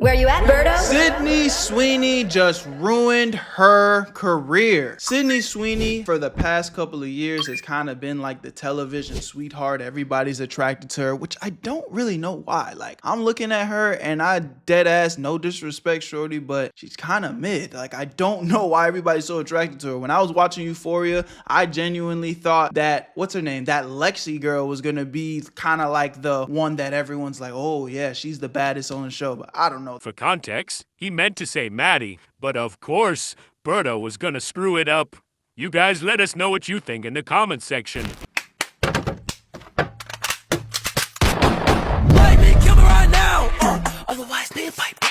Where you at, Berto? Sydney Sweeney just ruined her career. Sydney Sweeney, for the past couple of years, has kind of been like the television sweetheart. Everybody's attracted to her, which I don't really know why. Like, I'm looking at her and I dead ass, no disrespect, shorty, but she's kind of mid. Like, I don't know why everybody's so attracted to her. When I was watching Euphoria, I genuinely thought that, what's her name? That Lexi girl was gonna be kind of like the one that everyone's like, oh yeah, she's the baddest on the show, but I don't know. For context, he meant to say Maddie, but of course, Berto was gonna screw it up. You guys let us know what you think in the comments section. Lightning, kill me right now! Otherwise, need a pipe down.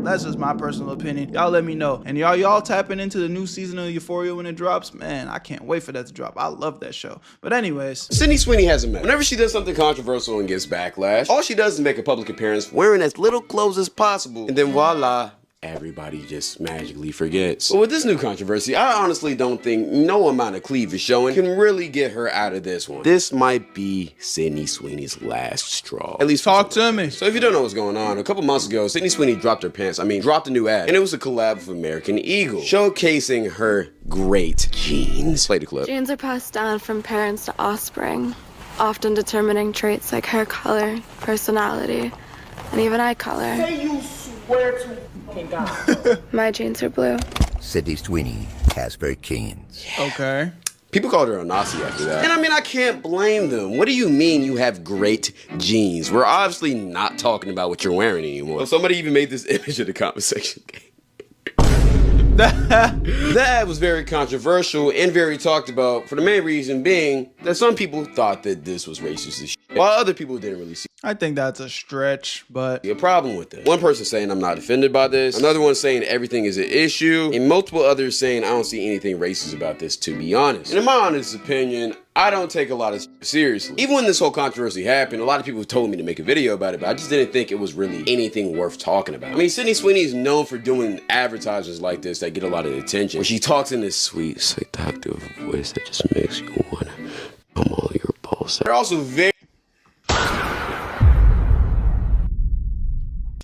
That's just my personal opinion. Y'all let me know. And y'all tapping into the new season of Euphoria when it drops? Man, I can't wait for that to drop. I love that show. But anyways. Sydney Sweeney has a method. Whenever she does something controversial and gets backlash, all she does is make a public appearance wearing as little clothes as possible. And then voila, everybody just magically forgets. But with this new controversy, I honestly don't think no amount of cleavage showing can really get her out of this one. This might be Sydney Sweeney's last straw. At least talk to me. So if you don't know what's going on, a couple months ago, Sydney Sweeney dropped a new ad. And it was a collab with American Eagle, showcasing her great genes. Play the clip. Genes are passed down from parents to offspring, often determining traits like hair color, personality, and even eye color. Say you swear to God. My genes are blue. Sydney Sweeney has very genes. Okay. People called her a Nazi after that. And I mean, I can't blame them. What do you mean you have great genes? We're obviously not talking about what you're wearing anymore. So somebody even made this image in the comment section. That was very controversial and very talked about for the main reason being that some people thought that this was racist as shit, while other people didn't really see I think that's a stretch, but a problem with it. One person saying I'm not offended by this, another one saying everything is an issue, and multiple others saying I don't see anything racist about this, to be honest. And in my honest opinion, I don't take a lot of seriously. Even when this whole controversy happened, a lot of people told me to make a video about it, but I just didn't think it was really anything worth talking about. I mean, Sydney Sweeney is known for doing advertisements like this that get a lot of attention, where she talks in this sweet, seductive voice that just makes you wanna come all your balls. They're also very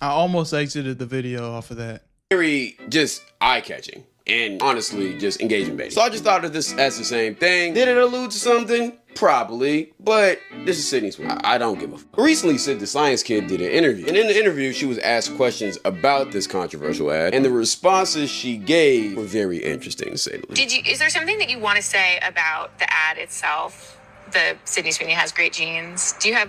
I almost exited the video off of that. very just eye-catching and honestly just engagement based. So I just thought of this as the same thing. Did it allude to something? Probably, but this is Sydney Sweeney. I don't give a fuck. Recently, Sid the Science Kid did an interview, and in the interview, she was asked questions about this controversial ad, and the responses she gave were very interesting, to say the least. Is there something that you want to say about the ad itself? The Sydney Sweeney has great genes. Do you have...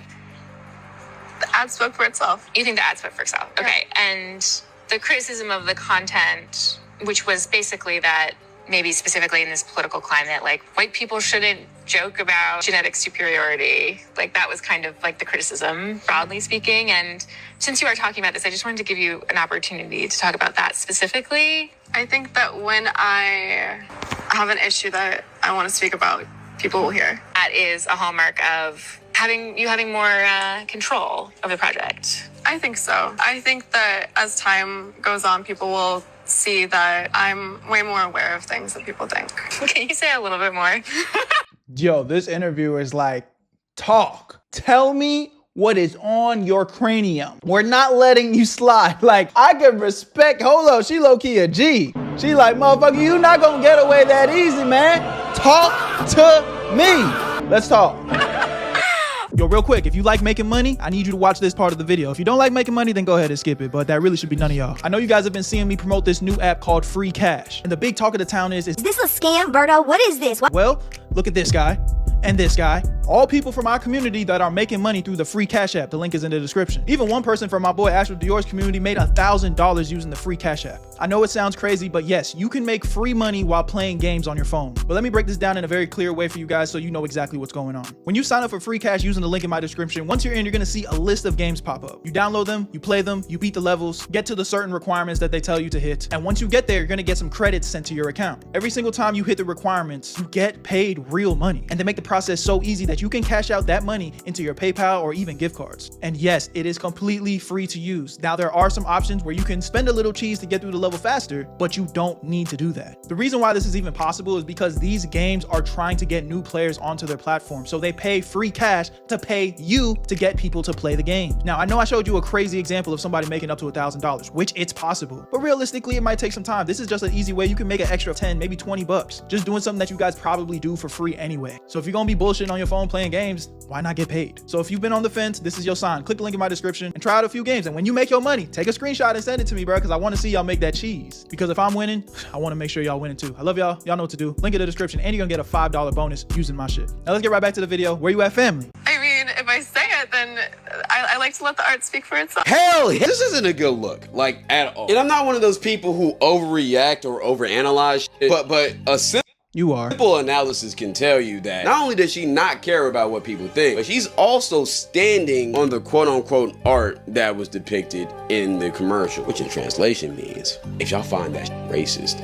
The ad spoke for itself. You think the ad spoke for itself? Yeah. Okay, and the criticism of the content, which was basically that maybe specifically in this political climate, like white people shouldn't joke about genetic superiority. Like that was kind of like the criticism, broadly speaking. And since you are talking about this, I just wanted to give you an opportunity to talk about that specifically. I think that when I have an issue that I want to speak about, people will hear. That is a hallmark of having more control of the project. I think so. I think that as time goes on, people will see that I'm way more aware of things than people think. Can you say a little bit more? Yo, this interviewer is like, talk. Tell me what is on your cranium. We're not letting you slide. Like, I can respect, hold up, she low-key a G. She like, motherfucker, you not gonna get away that easy, man. Talk to me. Let's talk. Yo, real quick, if you like making money, I need you to watch this part of the video. If you don't like making money, then go ahead and skip it, but that really should be none of y'all. I know you guys have been seeing me promote this new app called Free Cash, and the big talk of the town is Is this a scam, Berto? What is this? well, look at this guy and this guy. All people from our community that are making money through the Free Cash app. The link is in the description. Even one person from my boy Astro Dior's community made $1,000 using the Free Cash app. I know it sounds crazy, but yes, you can make free money while playing games on your phone. But let me break this down in a very clear way for you guys so you know exactly what's going on. When you sign up for Free Cash using the link in my description, once you're in, you're gonna see a list of games pop up. You download them, you play them, you beat the levels, get to the certain requirements that they tell you to hit. And once you get there, you're gonna get some credits sent to your account. Every single time you hit the requirements, you get paid real money. And to make the process so easy that you can cash out that money into your PayPal or even gift cards. And yes, it is completely free to use. Now, there are some options where you can spend a little cheese to get through the level faster, but you don't need to do that. The reason why this is even possible is because these games are trying to get new players onto their platform, so they pay free cash to pay you to get people to play the game. Now, I know I showed you a crazy example of somebody making up to $1,000, which it's possible, but realistically, it might take some time. This is just an easy way you can make an extra 10, maybe 20 bucks, just doing something that you guys probably do for free anyway. So if you're gonna be bullshitting on your phone playing games, why not get paid? So if you've been on the fence, this is your sign. Click the link in my description and try out a few games. And when you make your money, take a screenshot and send it to me, bro, because I want to see y'all make that cheese. Because if I'm winning, I want to make sure y'all winning too. I love y'all. Y'all know what to do. Link in the description, and you're gonna get a $5 bonus using my shit. Now let's get right back to the video. Where you at, family? I mean, if I say it, then I like to let the art speak for itself. Hell, this isn't a good look, like, at all. And I'm not one of those people who overreact or overanalyze shit, but a simple analysis can tell you that not only does she not care about what people think, but she's also standing on the quote-unquote art that was depicted in the commercial, which in translation means, if y'all find that racist,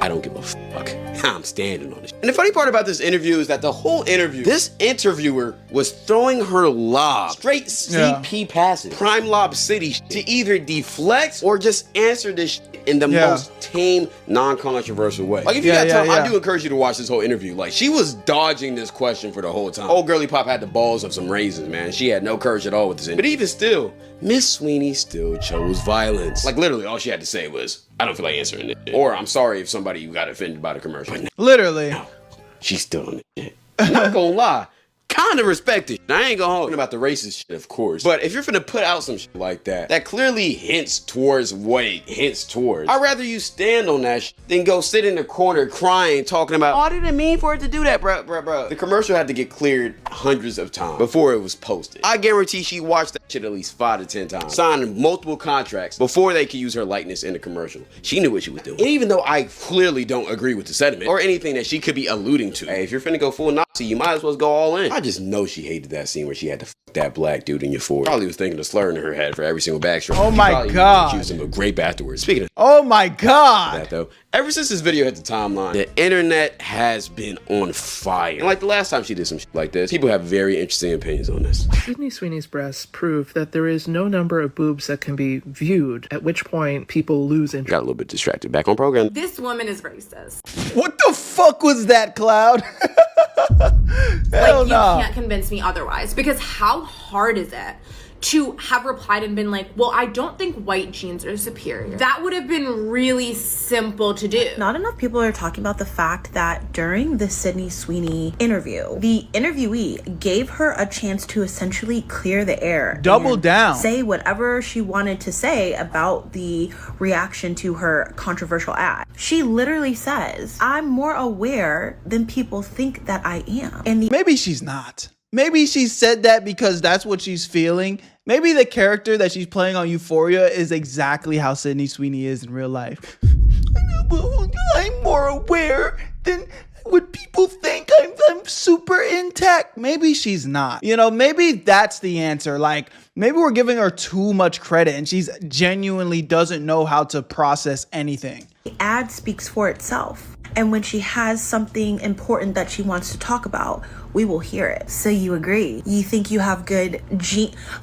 I don't give a fuck. I'm standing on it. And the funny part about this interview is that the whole interview, this interviewer was throwing her lob, straight CP passes, Prime Lob City, to either deflect or just answer this in the most tame, non-controversial way. Like, if you got time, I do encourage you to watch this whole interview. Like, she was dodging this question for the whole time. Old girly pop had the balls of some raisins, man. She had no courage at all with this interview. But even still, Miss Sweeney still chose violence. Like, literally, all she had to say was, I don't feel like answering this shit. Or, I'm sorry if somebody got offended by the commercial. Literally. No, she's still on this shit. I'm not gonna lie. Kind of respect it. I ain't gonna hold about the racist shit, of course. But if you're finna put out some shit like that, that clearly hints towards what it hints towards, I'd rather you stand on that shit than go sit in the corner crying, talking about, oh, I didn't mean for it to do that, bruh. The commercial had to get cleared hundreds of times before it was posted. I guarantee she watched that shit at least 5 to 10 times, signed multiple contracts before they could use her likeness in the commercial. She knew what she was doing. And even though I clearly don't agree with the sentiment or anything that she could be alluding to, hey, if you're finna go full Nazi, you might as well go all in. I just know she hated that scene where she had to fuck that black dude in your forehead. Probably was thinking of slurring in her head for every single backstroke. Oh my god. Accused him of grape afterwards. Speaking of oh my god. that though, ever since this video hit the timeline, the internet has been on fire. And like the last time she did some shit like this, people have very interesting opinions on this. Sydney Sweeney's breasts prove that there is no number of boobs that can be viewed, at which point people lose interest. Got a little bit distracted. Back on program. This woman is racist. What the fuck was that, Cloud? Hell like, no. You can't convince me otherwise, because how hard is it to have replied and been like, well, I don't think white jeans are superior? That would have been really simple to do. Not enough people are talking about the fact that during the Sydney Sweeney interview, the interviewee gave her a chance to essentially clear the air. Double down. Say whatever she wanted to say about the reaction to her controversial ad. She literally says, I'm more aware than people think that I am. And maybe she's not. Maybe she said that because that's what she's feeling. Maybe the character that she's playing on Euphoria is exactly how Sydney Sweeney is in real life. I'm more aware than what people think. I'm super intact. Maybe she's not. You know, maybe that's the answer. Like, maybe we're giving her too much credit and she's genuinely doesn't know how to process anything. The ad speaks for itself. And when she has something important that she wants to talk about, we will hear it. So you agree? You think you have good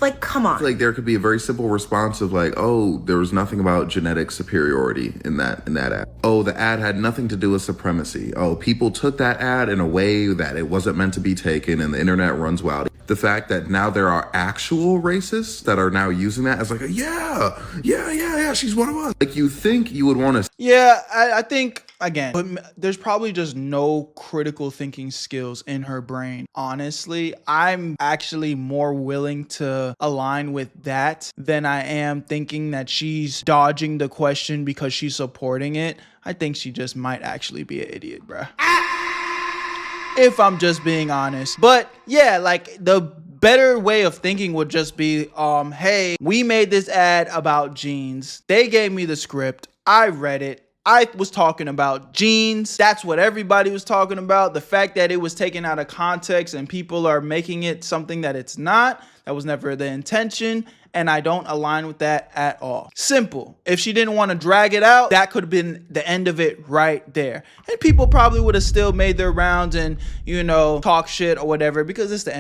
like, come on. I feel like there could be a very simple response of like, oh, there was nothing about genetic superiority in that ad. Oh, the ad had nothing to do with supremacy. Oh, people took that ad in a way that it wasn't meant to be taken and the internet runs wild. The fact that now there are actual racists that are now using that as like, yeah, she's one of us. Like, you think you would want to. Yeah, I think, again, but there's probably just no critical thinking skills in her brain. Honestly, I'm actually more willing to align with that than I am thinking that she's dodging the question because she's supporting it. I think she just might actually be an idiot, bruh. If I'm just being honest. But yeah, like, the better way of thinking would just be, hey, we made this ad about jeans. They gave me the script. I read it. I was talking about jeans. That's what everybody was talking about. The fact that it was taken out of context and people are making it something that it's not, that was never the intention. And I don't align with that at all. Simple. If she didn't want to drag it out, that could have been the end of it right there. And people probably would have still made their rounds and, you know, talk shit or whatever, because it's the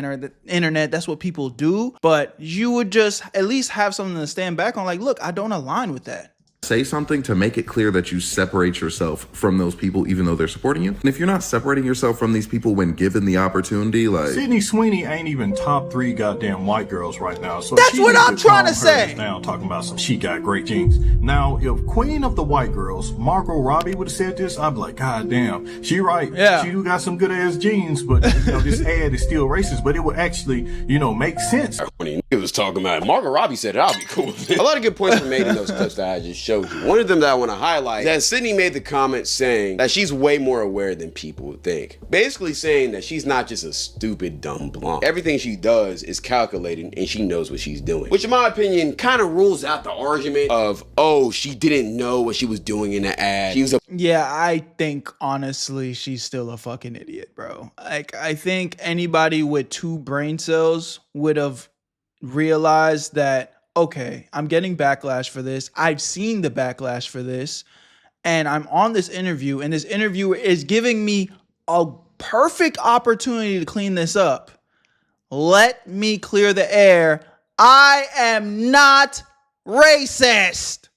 internet. That's what people do. But you would just at least have something to stand back on. Like, look, I don't align with that. Say something to make it clear that you separate yourself from those people, even though they're supporting you. And if you're not separating yourself from these people when given the opportunity, like... Sydney Sweeney ain't even top 3 goddamn white girls right now. So that's what I'm trying to say. Now talking about some, she got great genes. Now, if Queen of the White Girls, Margot Robbie would have said this, I'd be like, God damn, she right. Yeah. She do got some good ass genes, but you know, this ad is still racist, but it would actually, you know, make sense. When he was talking about it, Margot Robbie said it, I'll be cool with it. A lot of good points were made in those clips that I just showed you. One of them that I want to highlight is that Sydney made the comment saying that she's way more aware than people would think. Basically saying that she's not just a stupid, dumb blonde. Everything she does is calculating and she knows what she's doing. Which in my opinion kind of rules out the argument of, oh, she didn't know what she was doing in the ad. She was Yeah, I think honestly she's still a fucking idiot, bro. Like, I think anybody with 2 brain cells would have realized that, okay, I'm getting backlash for this. I've seen the backlash for this. And I'm on this interview, and this interviewer is giving me a perfect opportunity to clean this up. Let me clear the air. I am not racist.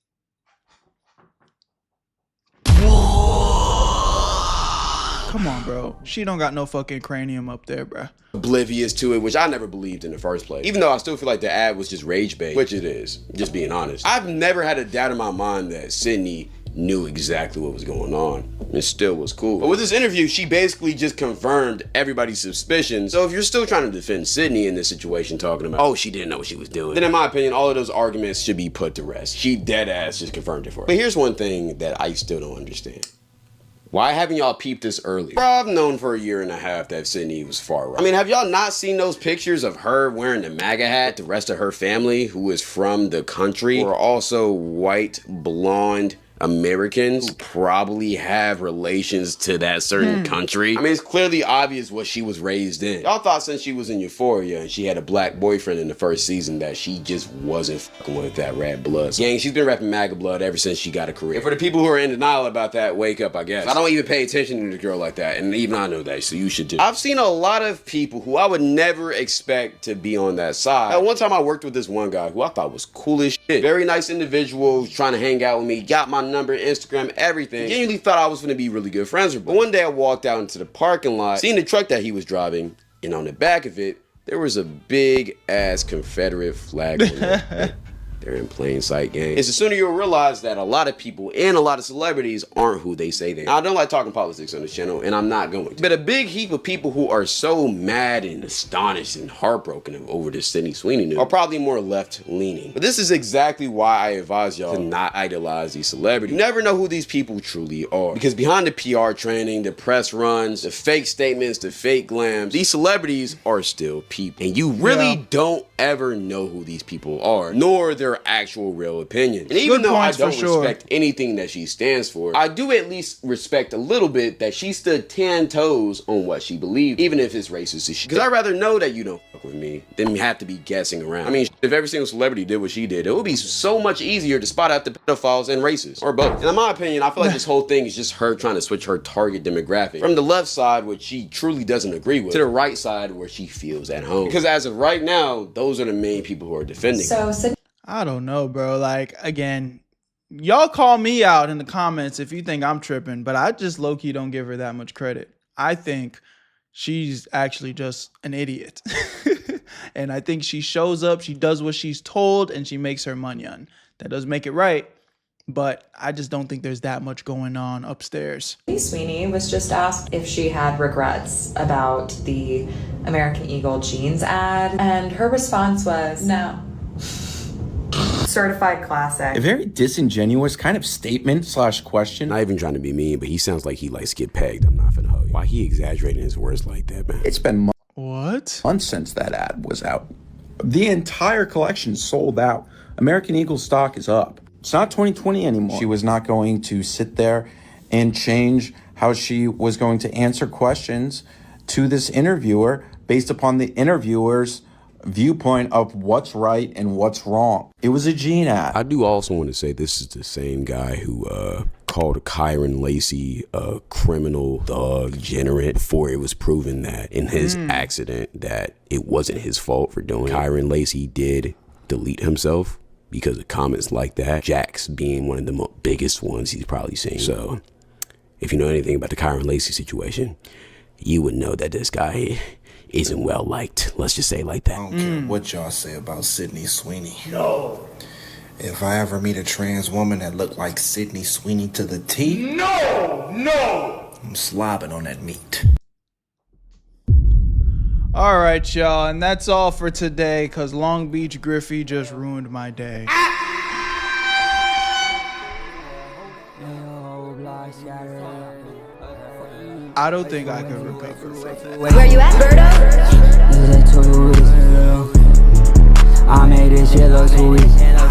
Come on, bro. She don't got no fucking cranium up there, bro. Oblivious to it, which I never believed in the first place. Even though I still feel like the ad was just rage bait, which it is, just being honest. I've never had a doubt in my mind that Sydney knew exactly what was going on. It still was cool. But with this interview, she basically just confirmed everybody's suspicions. So if you're still trying to defend Sydney in this situation, talking about, oh, she didn't know what she was doing, then in my opinion, all of those arguments should be put to rest. She dead ass just confirmed it for her. But here's one thing that I still don't understand. Why haven't y'all peeped this earlier? Bro, I've known for a year and a half that Sydney was far right. I mean, have y'all not seen those pictures of her wearing the MAGA hat? The rest of her family, who is from the country, who are also white, blonde Americans, who probably have relations to that certain country. I mean, it's clearly obvious what she was raised in. Y'all thought since she was in Euphoria and she had a black boyfriend in the first season that she just wasn't fucking with that red blood. Gang, she's been rapping MAGA blood ever since she got a career. And for the people who are in denial about that, wake up, I guess. I don't even pay attention to the girl like that, and even I know that, so you should too. I've seen a lot of people who I would never expect to be on that side. At one time I worked with this one guy who I thought was cool as shit. Very nice individual, trying to hang out with me, got my number, Instagram, everything. Genuinely thought I was gonna be really good friends with him. But one day I walked out into the parking lot, seen the truck that he was driving, and on the back of it, there was a big ass Confederate flag on it. They're in plain sight, gang. It's the sooner you'll realize that a lot of people and a lot of celebrities aren't who they say they are. Now, I don't like talking politics on this channel, and I'm not going to. But a big heap of people who are so mad and astonished and heartbroken over this Sydney Sweeney news are probably more left-leaning. But this is exactly why I advise y'all to not idolize these celebrities. You never know who these people truly are. Because behind the PR training, the press runs, the fake statements, the fake glams, these celebrities are still people. And you really don't ever know who these people are, nor their actual real opinions. And even though I don't respect anything that she stands for, I do at least respect a little bit that she stood 10 toes on what she believed, even if it's racist as shit. Because I'd rather know that you don't fuck with me than have to be guessing around. I mean, if every single celebrity did what she did, it would be so much easier to spot out the pedophiles and racists, or both. And in my opinion, I feel like this whole thing is just her trying to switch her target demographic from the left side, which she truly doesn't agree with, to the right side where she feels at home. Because as of right now, those are the main people who are defending her. I don't know, bro. Like, again, y'all call me out in the comments if you think I'm tripping, but I just low-key don't give her that much credit. I think she's actually just an idiot. And I think she shows up, she does what she's told, and she makes her money on. That doesn't make it right, but I just don't think there's that much going on upstairs. Sweeney was just asked if she had regrets about the American Eagle jeans ad, and her response was, no. Certified classic. A very disingenuous kind of statement / question. Not even trying to be mean, but he sounds like he likes to get pegged. I'm not finna hug you. Why he exaggerating his words like that, man? It's been months since that ad was out. The entire collection sold out. American Eagle stock is up. It's not 2020 anymore. She was not going to sit there and change how she was going to answer questions to this interviewer based upon the interviewer's viewpoint of what's right and what's wrong. It was a Gene ad. I do also want to say this is the same guy who called Kyron Lacey a criminal, thug, degenerate before it was proven that in his accident that it wasn't his fault for doing it. Kyron Lacey did delete himself because of comments like that. Jax being one of the biggest ones he's probably seen. So if you know anything about the Kyron Lacey situation, you would know that this guy isn't well liked. Let's just say it like that. I don't care what y'all say about Sydney Sweeney. No. If I ever meet a trans woman that looked like Sydney Sweeney to the T, No. I'm slobbing on that meat. All right, y'all, and that's all for today, because Long Beach Griffey just ruined my day. I don't think I could recover from that. Where you at, Berto? I made this shit look sweet.